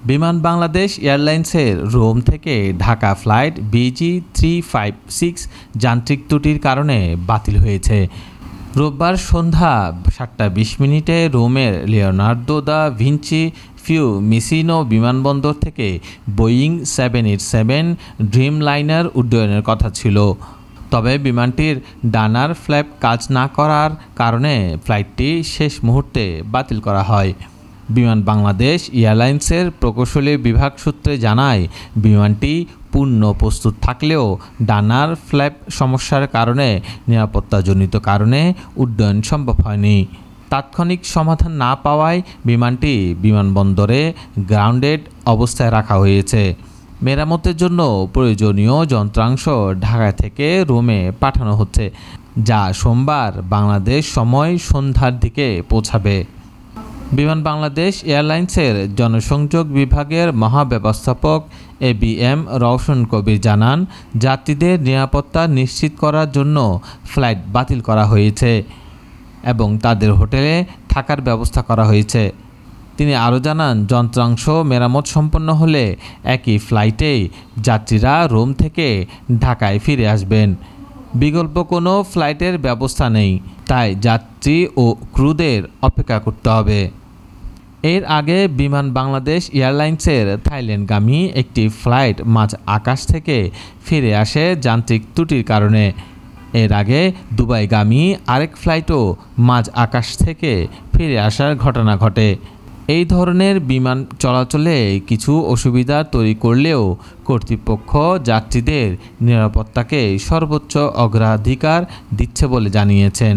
বিমান বাংলাদেশ এয়ারলাইন্সের রোম থেকে ঢাকা ফ্লাইট BG356 যান্ত্রিক ত্রুটির কারণে বাতিল হয়েছে। রোববার সন্ধ্যা 7:20 রোমের লিওনার্দো দা ভিঞ্চি ফিউমিসিনো বিমানবন্দর থেকে বোয়িং 787 ড্রিমলাইনার উড্ডয়নের কথা ছিল। তবে বিমানটির ডানার ফ্ল্যাপ কাজ না করার কারণে ফ্লাইটটি শেষ মুহূর্তে বাতিল করা হয়। বিমান বাংলাদেশ এয়ারলাইন্সের প্রকৌশলী বিভাগ সূত্রে জানায়, বিমানটি পূর্ণ প্রস্তুত থাকলেও ডানার ফ্ল্যাপ সমস্যার কারণে নিরাপত্তাজনিত কারণে উড্ডয়ন সম্ভব হয়নি। তাৎক্ষণিক সমাধান না পাওয়ায় বিমানটি বিমানবন্দরে গ্রাউন্ডেড অবস্থায় রাখা হয়েছে। মেরামতের জন্য প্রয়োজনীয় যন্ত্রাংশ ঢাকা থেকে রোমে পাঠানো হচ্ছে, যা সোমবার বাংলাদেশ সময় সন্ধ্যার দিকে পৌঁছাবে। বিমান বাংলাদেশ এয়ারলাইন্সের জনসংযোগ বিভাগের মহাব্যবস্থাপক ABM রওশন কবির জানান, যাত্রীদের নিরাপত্তা নিশ্চিত করার জন্য ফ্লাইট বাতিল করা হয়েছে এবং তাদের হোটেলে থাকার ব্যবস্থা করা হয়েছে। তিনি আরও জানান, যন্ত্রাংশ মেরামত সম্পন্ন হলে একই ফ্লাইটেই যাত্রীরা রোম থেকে ঢাকায় ফিরে আসবেন। বিকল্প কোনো ফ্লাইটের ব্যবস্থা নেই, তাই যাত্রী ও ক্রুদের অপেক্ষা করতে হবে। এর আগে বিমান বাংলাদেশ এয়ারলাইন্সের থাইল্যান্ডগামী একটি ফ্লাইট মাঝ আকাশ থেকে ফিরে আসে যান্ত্রিক ত্রুটির কারণে। এর আগে দুবাইগামী আরেক ফ্লাইটও মাঝ আকাশ থেকে ফিরে আসার ঘটনা ঘটে। এই ধরনের বিমান চলাচলে কিছু অসুবিধা তৈরি করলেও কর্তৃপক্ষ যাত্রীদের নিরাপত্তাকে সর্বোচ্চ অগ্রাধিকার দিচ্ছে বলে জানিয়েছেন।